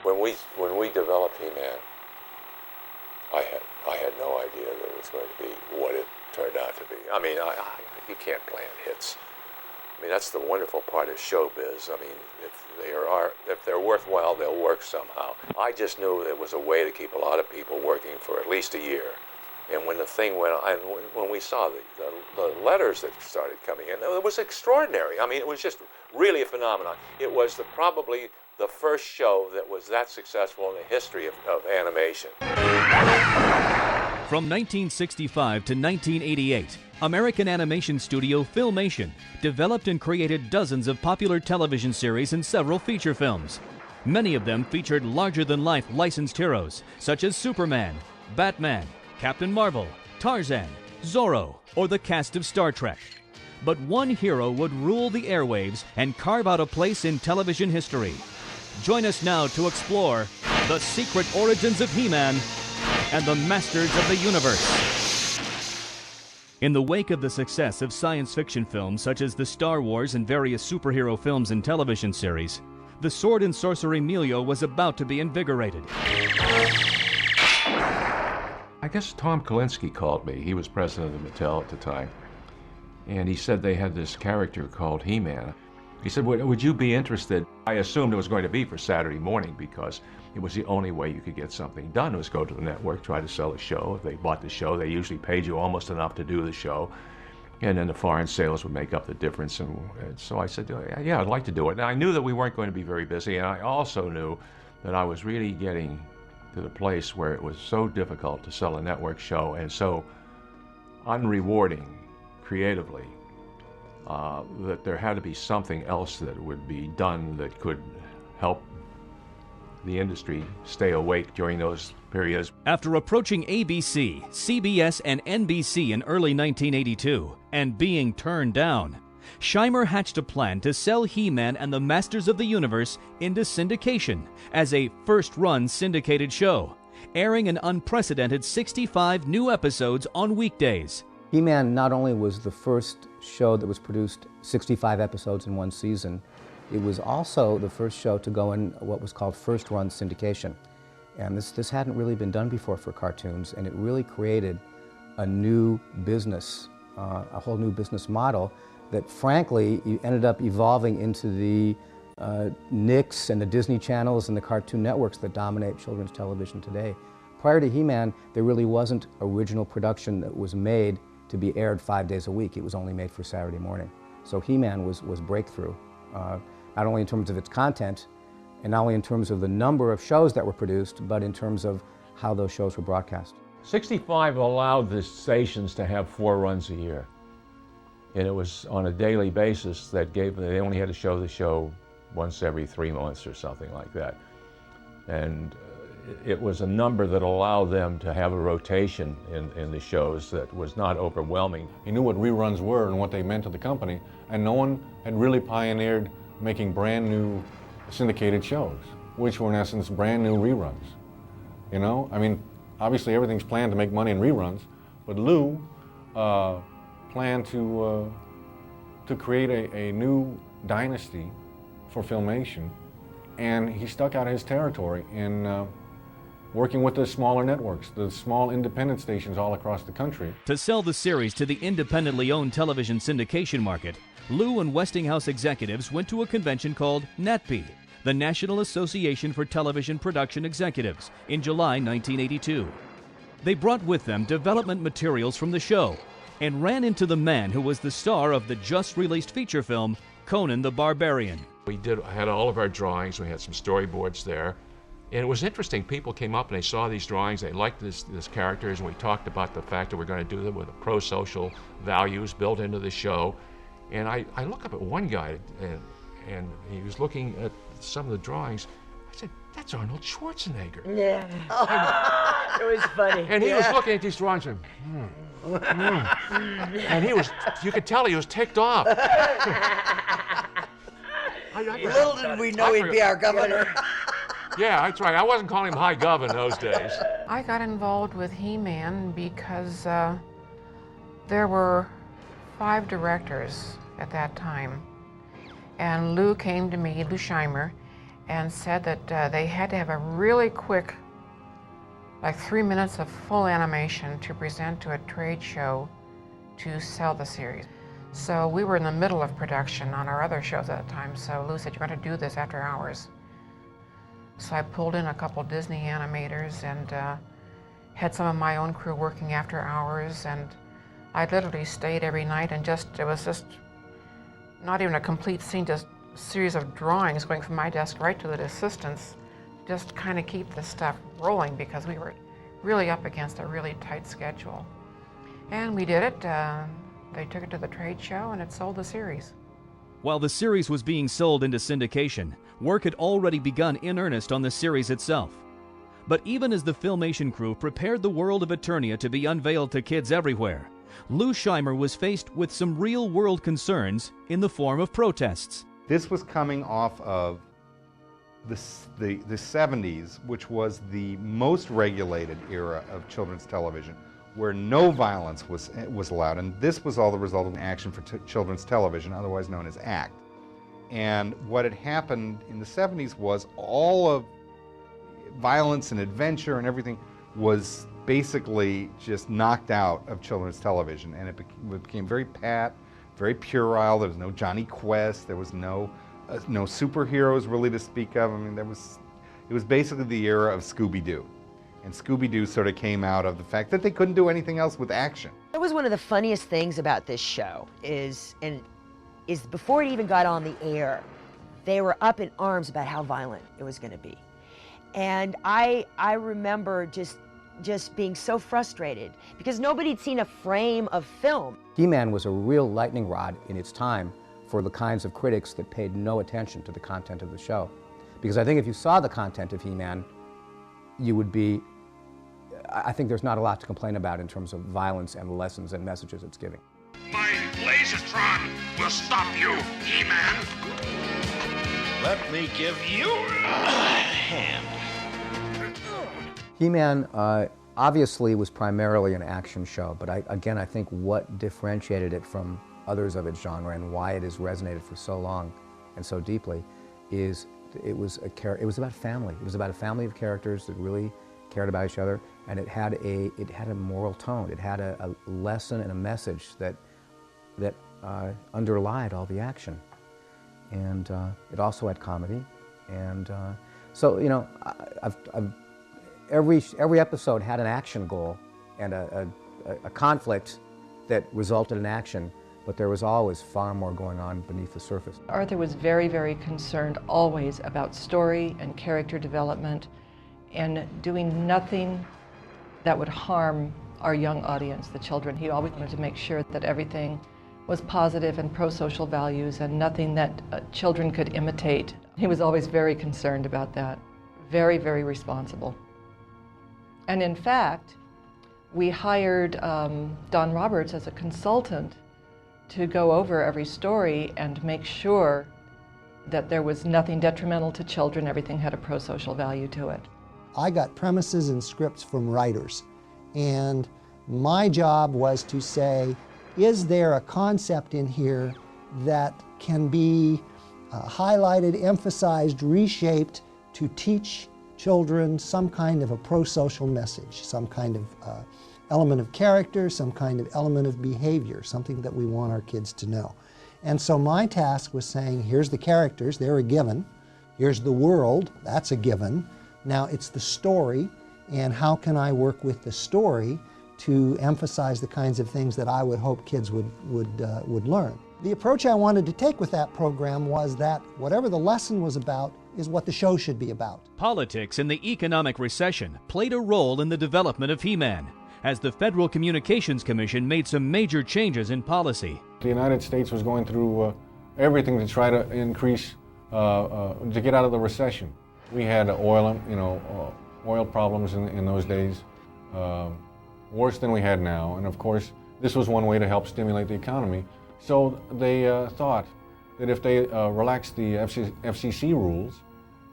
When we developed He-Man, I had no idea that it was going to be what it turned out to be. I mean, you can't plan hits. I mean, that's the wonderful part of showbiz. I mean, if they're worthwhile, they'll work somehow. I just knew it was a way to keep a lot of people working for at least a year. And when the thing went on, when we saw the letters that started coming in, it was extraordinary. I mean, it was just really a phenomenon. It was probably the first show that was that successful in the history of animation. From 1965 to 1988, American animation studio Filmation developed and created dozens of popular television series and several feature films. Many of them featured larger-than-life licensed heroes, such as Superman, Batman, Captain Marvel, Tarzan, Zorro, or the cast of Star Trek. But one hero would rule the airwaves and carve out a place in television history. Join us now to explore the secret origins of He-Man and the Masters of the Universe. In the wake of the success of science fiction films such as the Star Wars and various superhero films and television series, the sword and sorcery milieu was about to be invigorated. I guess Tom Kalinske called me. He was president of Mattel at the time. And he said they had this character called He-Man. He said, would you be interested? I assumed it was going to be for Saturday morning because it was the only way you could get something done was go to the network, try to sell a show. If they bought the show, they usually paid you almost enough to do the show. And then the foreign sales would make up the difference. And so I said, yeah, I'd like to do it. And I knew that we weren't going to be very busy. And I also knew that I was really getting to the place where it was so difficult to sell a network show and so unrewarding creatively that there had to be something else that would be done that could help the industry stay awake during those periods. After approaching ABC, CBS, and NBC in early 1982 and being turned down, Scheimer hatched a plan to sell He-Man and the Masters of the Universe into syndication as a first-run syndicated show, airing an unprecedented 65 new episodes on weekdays. He-Man not only was the first show that was produced 65 episodes in one season, it was also the first show to go in what was called first-run syndication. And this hadn't really been done before for cartoons, and it really created a new business, a whole new business model that frankly ended up evolving into the Nicks and the Disney channels and the Cartoon Networks that dominate children's television today. Prior to He-Man, there really wasn't original production that was made to be aired 5 days a week. It was only made for Saturday morning. So He-Man was breakthrough, not only in terms of its content, and not only in terms of the number of shows that were produced, but in terms of how those shows were broadcast. 65 allowed the stations to have 4 runs a year. And it was on a daily basis that they only had to show the show once every 3 months or something like that. And it was a number that allowed them to have a rotation in the shows that was not overwhelming. He knew what reruns were and what they meant to the company, and no one had really pioneered making brand new syndicated shows, which were in essence brand new reruns. You know, I mean, obviously everything's planned to make money in reruns, but Lou planned to create a new dynasty for Filmation, and he stuck out his territory in working with the smaller networks, the small independent stations all across the country. To sell the series to the independently owned television syndication market, Lou and Westinghouse executives went to a convention called NATPE, the National Association for Television Production Executives, in July 1982. They brought with them development materials from the show and ran into the man who was the star of the just-released feature film, Conan the Barbarian. We had all of our drawings, we had some storyboards there, and it was interesting. People came up and they saw these drawings, they liked this characters, and we talked about the fact that we're going to do them with pro-social values built into the show. And I look up at one guy, and he was looking at some of the drawings. I said, "That's Arnold Schwarzenegger." Yeah. It was funny. And he was looking at these drawings and, and you could tell he was ticked off. Little did we know he'd be our governor. Yeah, that's right. I wasn't calling him High Gov in those days. I got involved with He-Man because there were 5 directors at that time. And Lou came to me, Lou Scheimer, and said that they had to have a really quick, like 3 minutes of full animation to present to a trade show to sell the series. So we were in the middle of production on our other shows at the time, so Lou said, "You're going to do this after hours." So I pulled in a couple Disney animators and had some of my own crew working after hours, and I literally stayed every night and it was just not even a complete scene, just a series of drawings going from my desk right to the assistants, just kind of keep this stuff rolling because we were really up against a really tight schedule. And we did it. They took it to the trade show and it sold the series. While the series was being sold into syndication, work had already begun in earnest on the series itself. But even as the Filmation crew prepared the world of Eternia to be unveiled to kids everywhere, Lou Scheimer was faced with some real-world concerns in the form of protests. This was coming off of the 70s, which was the most regulated era of children's television, where no violence was allowed, and this was all the result of Action for Children's Television, otherwise known as ACT. And what had happened in the 70s was all of violence and adventure and everything was basically just knocked out of children's television, and it became very pat, very puerile. There was no Johnny Quest, there was no superheroes really to speak of. I mean, it was basically the era of Scooby-Doo. And Scooby-Doo sort of came out of the fact that they couldn't do anything else with action. That was one of the funniest things about this show is before it even got on the air, they were up in arms about how violent it was going to be. And I remember just being so frustrated because nobody'd seen a frame of film. He-Man was a real lightning rod in its time for the kinds of critics that paid no attention to the content of the show. Because I think if you saw the content of He-Man, you would be, I think there's not a lot to complain about in terms of violence and lessons and messages it's giving. My Lasertron will stop you, He-Man. Let me give you a hand. He-Man obviously was primarily an action show, but I think what differentiated it from others of its genre and why it has resonated for so long and so deeply is it was about family. It was about a family of characters that really cared about each other, and it had a moral tone. It had a lesson and a message that underlied all the action, and it also had comedy, and so you know, every episode had an action goal and a conflict that resulted in action. But there was always far more going on beneath the surface. Arthur was very, very concerned always about story and character development and doing nothing that would harm our young audience, the children. He always wanted to make sure that everything was positive and pro-social values and nothing that children could imitate. He was always very concerned about that. Very, very responsible. And in fact, we hired Don Roberts as a consultant to go over every story and make sure that there was nothing detrimental to children, everything had a pro-social value to it. I got premises and scripts from writers, and my job was to say, is there a concept in here that can be highlighted, emphasized, reshaped to teach children some kind of a pro-social message, some kind of element of character, some kind of element of behavior, something that we want our kids to know. And so my task was saying, here's the characters, they're a given. Here's the world, that's a given. Now it's the story, and how can I work with the story to emphasize the kinds of things that I would hope kids would learn. The approach I wanted to take with that program was that whatever the lesson was about is what the show should be about. Politics and the economic recession played a role in the development of He-Man, as the Federal Communications Commission made some major changes in policy. The United States was going through everything to try to increase, to get out of the recession. We had oil problems in those days, worse than we had now. And of course, this was one way to help stimulate the economy. So they thought that if they relaxed the FCC rules,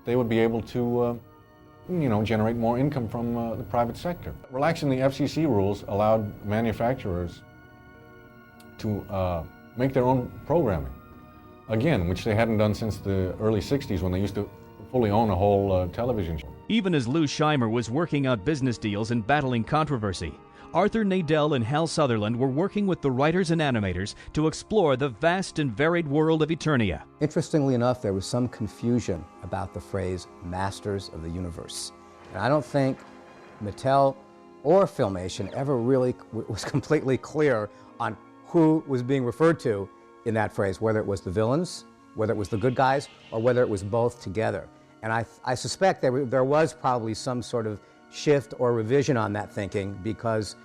they would be able to generate more income from the private sector. Relaxing the FCC rules allowed manufacturers to make their own programming, again, which they hadn't done since the early 60s when they used to fully own a whole television show. Even as Lou Scheimer was working out business deals and battling controversy, Arthur Nadell and Hal Sutherland were working with the writers and animators to explore the vast and varied world of Eternia. Interestingly enough, there was some confusion about the phrase Masters of the Universe. And I don't think Mattel or Filmation ever really was completely clear on who was being referred to in that phrase, whether it was the villains, whether it was the good guys, or whether it was both together. And I suspect there was probably some sort of shift or revision on that thinking, because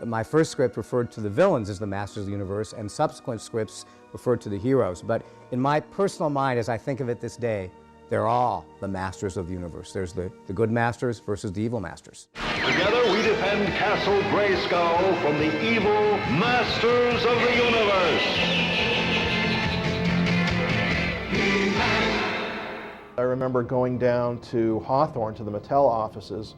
my first script referred to the villains as the Masters of the Universe, and subsequent scripts referred to the heroes. But in my personal mind, as I think of it this day, they're all the Masters of the Universe. There's the good Masters versus the evil Masters. Together we defend Castle Grayskull from the evil Masters of the Universe. I remember going down to Hawthorne, to the Mattel offices,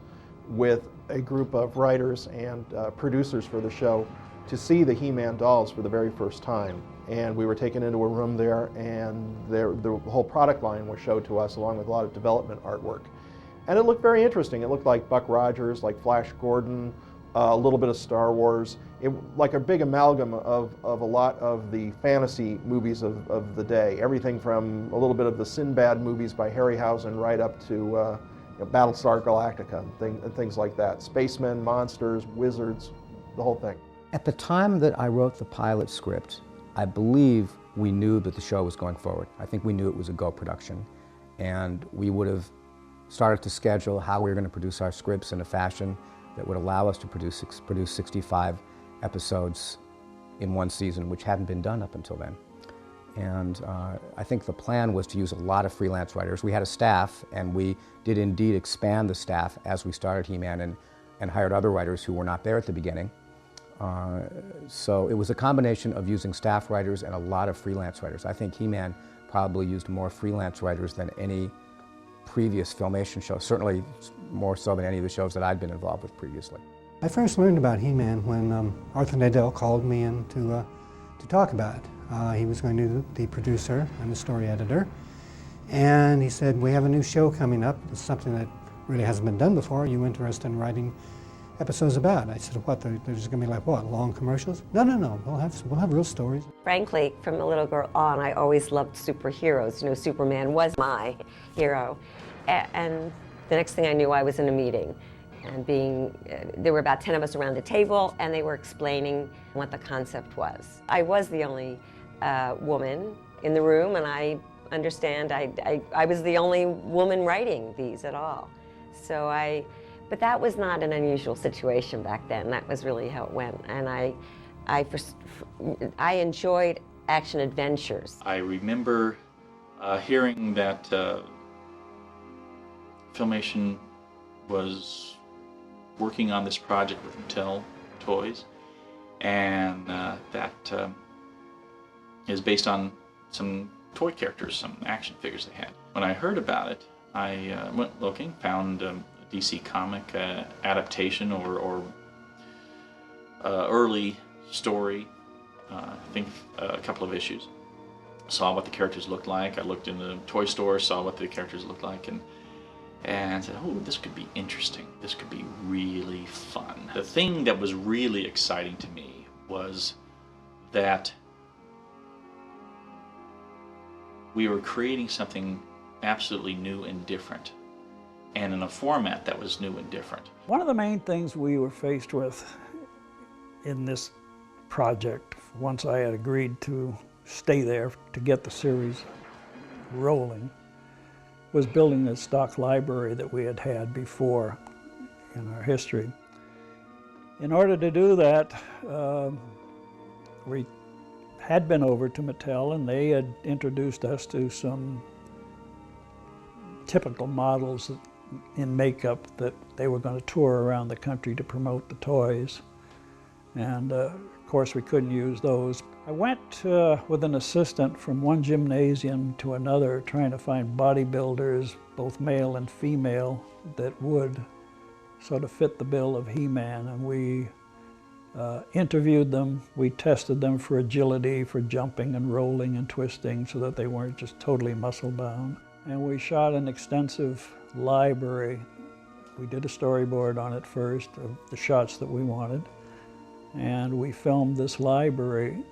with a group of writers and producers for the show to see the He-Man dolls for the very first time. And we were taken into a room there, and the whole product line was showed to us, along with a lot of development artwork. And it looked very interesting. It looked like Buck Rogers, like Flash Gordon, a little bit of Star Wars, like a big amalgam of a lot of the fantasy movies of the day. Everything from a little bit of the Sinbad movies by Harryhausen right up to Battlestar Galactica and things like that. Spacemen, monsters, wizards, the whole thing. At the time that I wrote the pilot script, I believe we knew that the show was going forward. I think we knew it was a Go production, and we would have started to schedule how we were going to produce our scripts in a fashion that would allow us to produce 65 episodes in one season, which hadn't been done up until then. And I think the plan was to use a lot of freelance writers. We had a staff, and we did indeed expand the staff as we started He-Man, and hired other writers who were not there at the beginning. So it was a combination of using staff writers and a lot of freelance writers. I think He-Man probably used more freelance writers than any previous Filmation show, certainly more so than any of the shows that I'd been involved with previously. I first learned about He-Man when Arthur Nadell called me in to talk about it. He was going to be the producer and the story editor, and he said, we have a new show coming up. It's something that really hasn't been done before. Are you interested in writing episodes about it? I said, what, there's going to be like what, long commercials? No, we'll have real stories. Frankly, from a little girl on, I always loved superheroes. You know, Superman was my hero. And the next thing I knew, I was in a meeting. And there were about 10 of us around the table, and they were explaining what the concept was. I was the only woman in the room, and I understand I was the only woman writing these at all. But that was not an unusual situation back then. That was really how it went. And I enjoyed action adventures. I remember hearing that Filmation was working on this project with Mattel Toys, and that is based on some toy characters, some action figures they had. When I heard about it, I went looking, found a DC comic adaptation or early story, I think a couple of issues. Saw what the characters looked like. I looked in the toy store, saw what the characters looked like, and said, oh, this could be interesting. This could be really fun. The thing that was really exciting to me was that we were creating something absolutely new and different, and in a format that was new and different. One of the main things we were faced with in this project, once I had agreed to stay there to get the series rolling, was building a stock library that we had had before in our history. In order to do that, we had been over to Mattel, and they had introduced us to some typical models in makeup that they were going to tour around the country to promote the toys. And of course we couldn't use those. I went with an assistant from one gymnasium to another trying to find bodybuilders, both male and female, that would sort of fit the bill of He-Man, and we interviewed them. We tested them for agility, for jumping and rolling and twisting, so that they weren't just totally muscle bound. and we shot an extensive library. We did a storyboard on it first of the shots that we wanted, and we filmed this library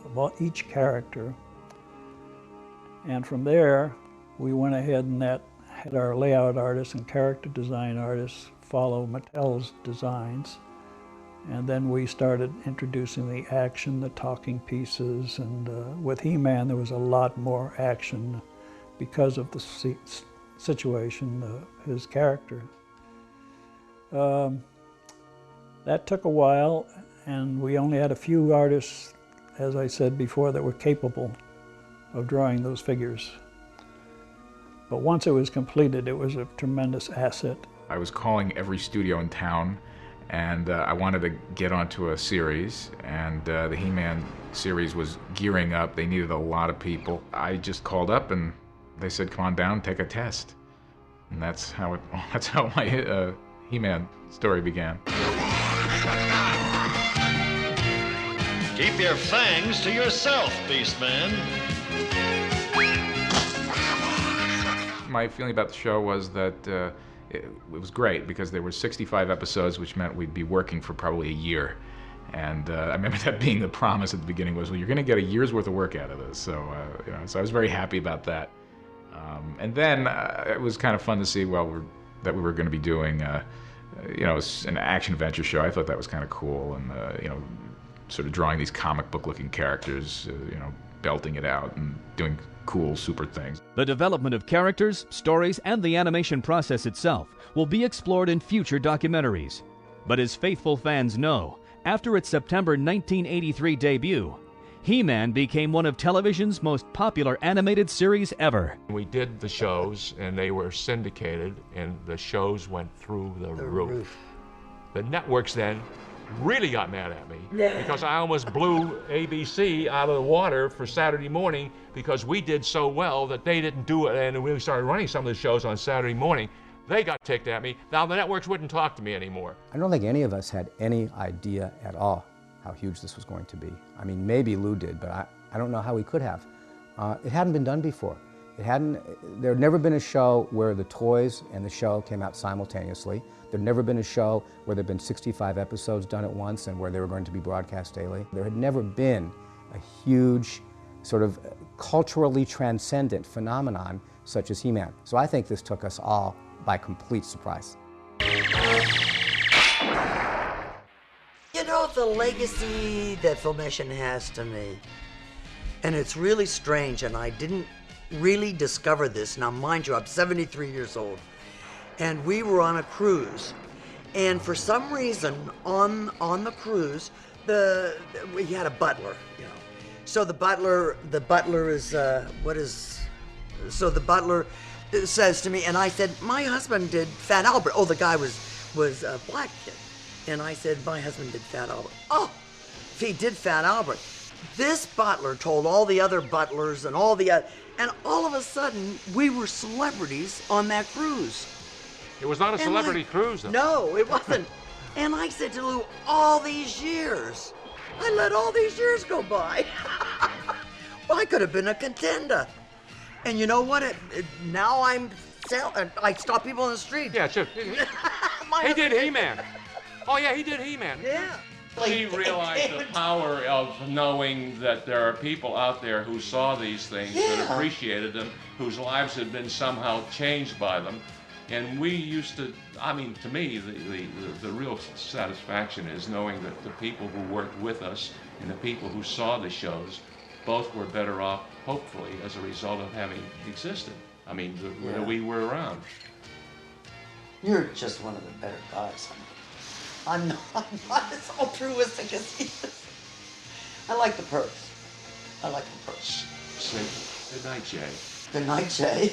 about each character. And from there, we went ahead and had our layout artists and character design artists follow Mattel's designs. And then we started introducing the action, the talking pieces, and with He-Man there was a lot more action because of the situation, his character. That took a while, and we only had a few artists, as I said before, that were capable of drawing those figures. But once it was completed, it was a tremendous asset. I was calling every studio in town, and I wanted to get onto a series, and the He-Man series was gearing up. They needed a lot of people. I just called up, and they said, "Come on down, take a test." And that's how my He-Man story began. Keep your fangs to yourself, Beastman. My feeling about the show was that it was great because there were 65 episodes, which meant we'd be working for probably a year. And I remember that being the promise at the beginning was, well, you're going to get a year's worth of work out of this. So, so I was very happy about that. And then it was kind of fun to see, that we were going to be doing, an action-adventure show. I thought that was kind of cool, and sort of drawing these comic book-looking characters, belting it out and doing cool, super things. The development of characters, stories, and the animation process itself will be explored in future documentaries. But as faithful fans know, after its September 1983 debut, He-Man became one of television's most popular animated series ever. We did the shows, and they were syndicated, and the shows went through the roof. The networks then really got mad at me because I almost blew ABC out of the water for Saturday morning because we did so well that they didn't do it, and we started running some of the shows on Saturday morning. They got ticked at me. Now the networks wouldn't talk to me anymore. I don't think any of us had any idea at all how huge this was going to be. I mean, maybe Lou did, but I don't know how we could have. It hadn't been done before. There had never been a show where the toys and the show came out simultaneously. There'd never been a show where there'd been 65 episodes done at once and where they were going to be broadcast daily. There had never been a huge, sort of culturally transcendent phenomenon such as He-Man. So I think this took us all by complete surprise. You know, the legacy that Filmation has to me, and it's really strange, and I didn't really discover this. Now, mind you, I'm 73 years old, and we were on a cruise, and for some reason, on the cruise, we had a butler, So the butler says to me, and I said, my husband did Fat Albert. Oh, the guy was a black kid. And I said, my husband did Fat Albert. Oh, if he did Fat Albert. This butler told all the other butlers and all of a sudden, we were celebrities on that cruise. It was not a celebrity cruise, though. No, it wasn't. And I said to Lou, all these years, I let all these years go by. Well, I could have been a contender. And you know what? Now I stop people in the street. Yeah, sure. He did He-Man. Oh, yeah, he did He-Man. Yeah. She realized the power of knowing that there are people out there who saw these things, that appreciated them, whose lives had been somehow changed by them. And we used to, to me, the real satisfaction is knowing that the people who worked with us and the people who saw the shows both were better off, hopefully, as a result of having existed. We were around. You're just one of the better guys. I'm not as altruistic as he is. I like the perks. I like the perks. Good night, Jay. Good night, Jay.